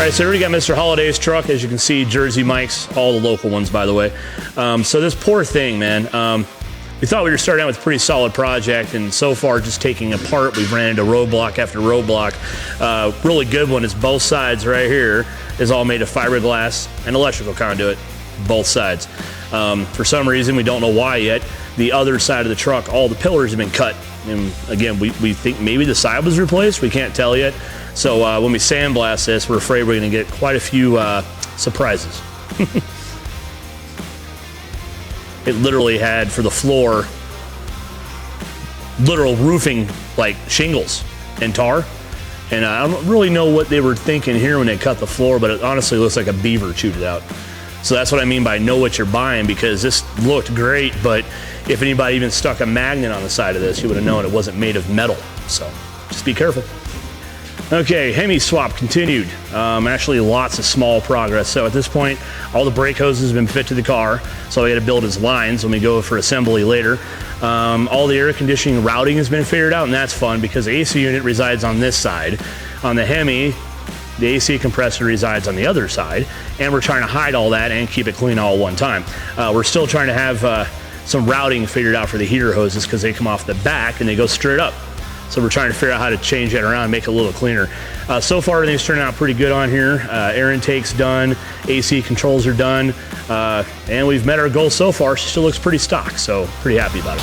right, so we already got Mr. Holiday's truck. As you can see, Jersey Mike's, all the local ones, by the way. So this poor thing, man, we thought we were starting out with a pretty solid project, and so far just taking apart, we've ran into roadblock after roadblock. Really good one is both sides right here is all made of fiberglass and electrical conduit, both sides. For some reason, we don't know why yet, the other side of the truck, all the pillars have been cut. And again, we think maybe the side was replaced, we can't tell yet. So when we sandblast this, we're afraid we're gonna get quite a few surprises. It literally had, for the floor, literal roofing, like shingles and tar. And I don't really know what they were thinking here when they cut the floor, but it honestly looks like a beaver chewed it out. So that's what I mean by know what you're buying, because this looked great, but if anybody even stuck a magnet on the side of this, you would have known it wasn't made of metal. So just be careful. Okay, Hemi Swap continued. Actually, lots of small progress. So at this point, all the brake hoses have been fit to the car. So we got to build his lines when we go for assembly later. All the air conditioning routing has been figured out, and that's fun because the AC unit resides on this side. On the Hemi, the AC compressor resides on the other side, and we're trying to hide all that and keep it clean all at one time. We're still trying to have some routing figured out for the heater hoses because they come off the back and they go straight up. So we're trying to figure out how to change that around and make it a little cleaner. So far, everything's turning out pretty good on here. Air intake's done, AC controls are done, and we've met our goal so far. She still looks pretty stock, so pretty happy about it.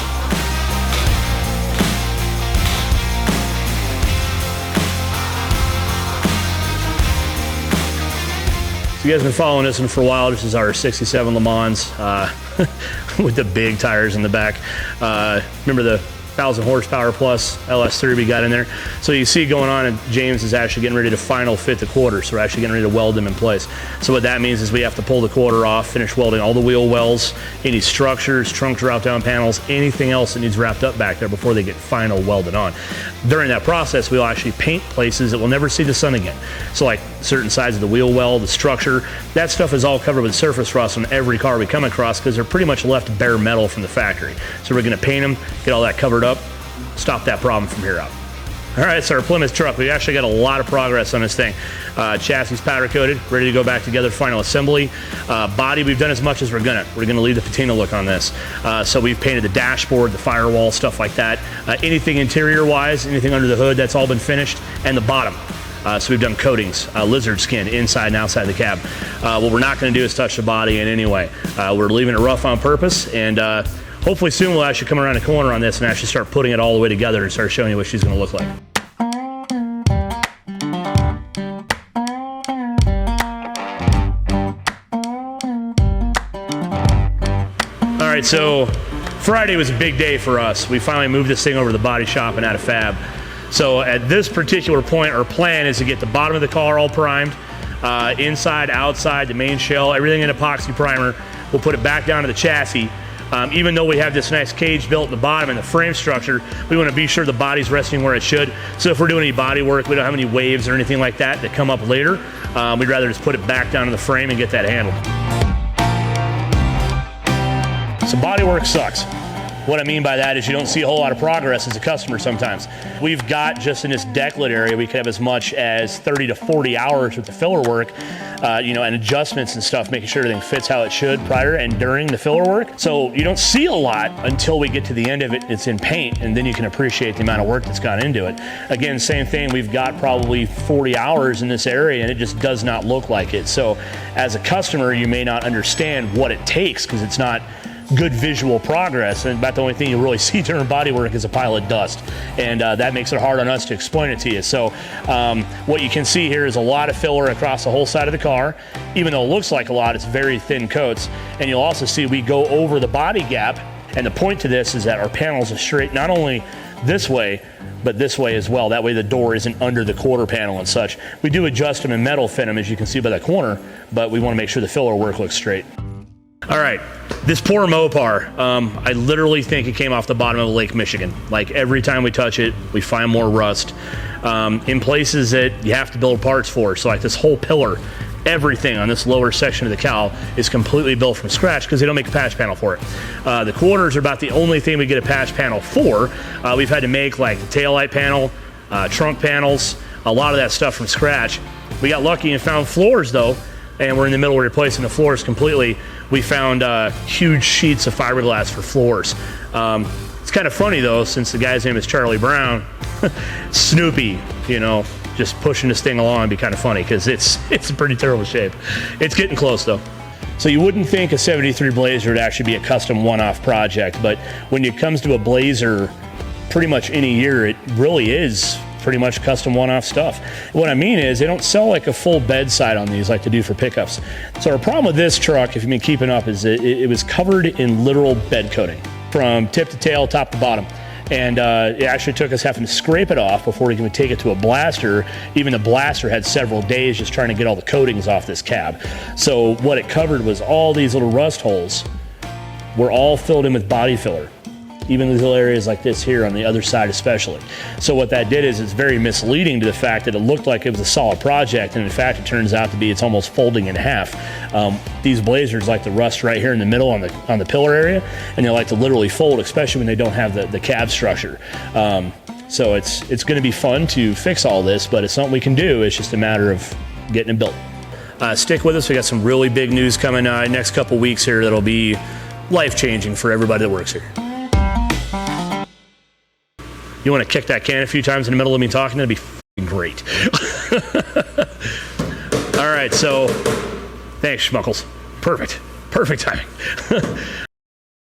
So you guys have been following this one for a while. This is our 67 Le Mans with the big tires in the back. Remember the 1,000 horsepower plus LS3 we got in there. So you see going on, and James is actually getting ready to final fit the quarter. So we're actually getting ready to weld them in place. So what that means is we have to pull the quarter off, finish welding all the wheel wells, any structures, trunk drop down panels, anything else that needs wrapped up back there before they get final welded on. During that process, we'll actually paint places that will never see the sun again. So like certain sides of the wheel well, the structure, that stuff is all covered with surface frost on every car we come across because they're pretty much left bare metal from the factory. So we're gonna paint them, get all that covered up, stop that problem from here out. All right, so our Plymouth truck, we actually got a lot of progress on this thing. Chassis powder coated, ready to go back together for final assembly. Body, we've done as much as we're gonna. We're gonna leave the patina look on this. So we've painted the dashboard, the firewall, stuff like that. Anything interior-wise, anything under the hood, that's all been finished, and the bottom. So we've done coatings, lizard skin, inside and outside the cab. What we're not gonna do is touch the body in any way. We're leaving it rough on purpose, and hopefully soon we'll actually come around the corner on this and actually start putting it all the way together and start showing you what she's gonna look like. All right, so Friday was a big day for us. We finally moved this thing over to the body shop and out of fab. So at this particular point, our plan is to get the bottom of the car all primed, inside, outside, the main shell, everything in epoxy primer. We'll put it back down to the chassis. Even though we have this nice cage built at the bottom and the frame structure, we want to be sure the body's resting where it should. So if we're doing any body work, we don't have any waves or anything like that that come up later. We'd rather just put it back down to the frame and get that handled. So body work sucks. What I mean by that is you don't see a whole lot of progress as a customer sometimes. We've got, just in this decklet area, we could have as much as 30 to 40 hours with the filler work, you know, and adjustments and stuff, making sure everything fits how it should prior and during the filler work. So you don't see a lot until we get to the end of it, it's in paint, and then you can appreciate the amount of work that's gone into it. Again, same thing, we've got probably 40 hours in this area and it just does not look like it. So as a customer, you may not understand what it takes because it's not good visual progress, and about the only thing you really see during body work is a pile of dust, and that makes it hard on us to explain it to you. So what you can see here is a lot of filler across the whole side of the car. Even though it looks like a lot, it's very thin coats, and you'll also see we go over the body gap, and the point to this is that our panels are straight not only this way but this way as well. That way the door isn't under the quarter panel and such. We do adjust them and metal fit them, as you can see by that corner, but we want to make sure the filler work looks straight. All right, this poor Mopar, I literally think it came off the bottom of Lake Michigan. Like every time we touch it, we find more rust in places that you have to build parts for. So like this whole pillar, everything on this lower section of the cowl is completely built from scratch because they don't make a patch panel for it. The quarters are about the only thing we get a patch panel for. We've had to make like the taillight panel, trunk panels, a lot of that stuff from scratch. We got lucky and found floors though, and we're in the middle of replacing the floors completely. We found huge sheets of fiberglass for floors. It's kind of funny though, since the guy's name is Charlie Brown, Snoopy, you know, just pushing this thing along would be kind of funny because it's in pretty terrible shape. It's getting close though. So you wouldn't think a 73 Blazer would actually be a custom one-off project, but when it comes to a Blazer, pretty much any year, it really is pretty much custom one-off stuff. What I mean is they don't sell like a full bedside on these like they do for pickups. So our problem with this truck, if you've been keeping up, is it was covered in literal bed coating from tip to tail, top to bottom. And it actually took us having to scrape it off before we could take it to a blaster. Even the blaster had several days just trying to get all the coatings off this cab. So what it covered was all these little rust holes were all filled in with body filler. Even these little areas like this here on the other side especially. So what that did is it's very misleading to the fact that it looked like it was a solid project, and in fact it turns out to be it's almost folding in half. These Blazers like to rust right here in the middle on the pillar area, and they like to literally fold, especially when they don't have the cab structure. So it's going to be fun to fix all this, but it's something we can do. It's just a matter of getting it built. Stick with us. We got some really big news coming next couple weeks here that'll be life-changing for everybody that works here. You want to kick that can a few times in the middle of me talking? That'd be f***ing great. All right, so thanks, Schmuckles. Perfect timing.